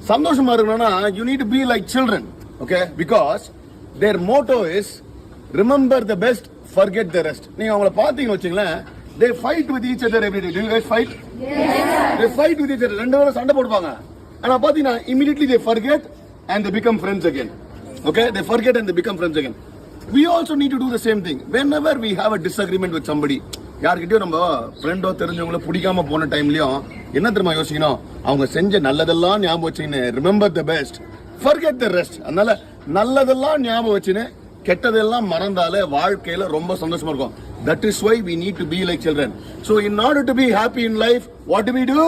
சந்தோஷமா இருக்கணும்னா you need to be like children, okay, because their motto is remember the best, forget the rest. நீங்க அவங்கள பாத்தீங்கன்னு வச்சுங்களேன், they fight with each other every day. Do you guys fight? Yes. They fight with each other. ரெண்டு பேரும் சண்டை போடுவாங்க. ஆனா பாத்தீங்கன்னா immediately they forget and they become friends again. Okay, they forget and they become friends again. We also need to do the same thing. Whenever we have a disagreement with somebody, யார்கிட்டயும் நம்ம ஃப்ரெண்டோ தெரிஞ்சவங்களோ பிடிக்காம போன டைம்லயும் என்ன தெரியுமா யோசிக்கணும், அவங்க செஞ்ச நல்லதெல்லாம் ஞாபகம் வச்சுன்னு remember the best, forget the rest. அதனால நல்லதெல்லாம் ஞாபகம் வச்சுன்னு கெட்டதெல்லாம் மறந்தாலே வாழ்க்கையில ரொம்ப சந்தோஷமா இருக்கும். That is why we need to be like children. So in order to be happy in life, what do we do?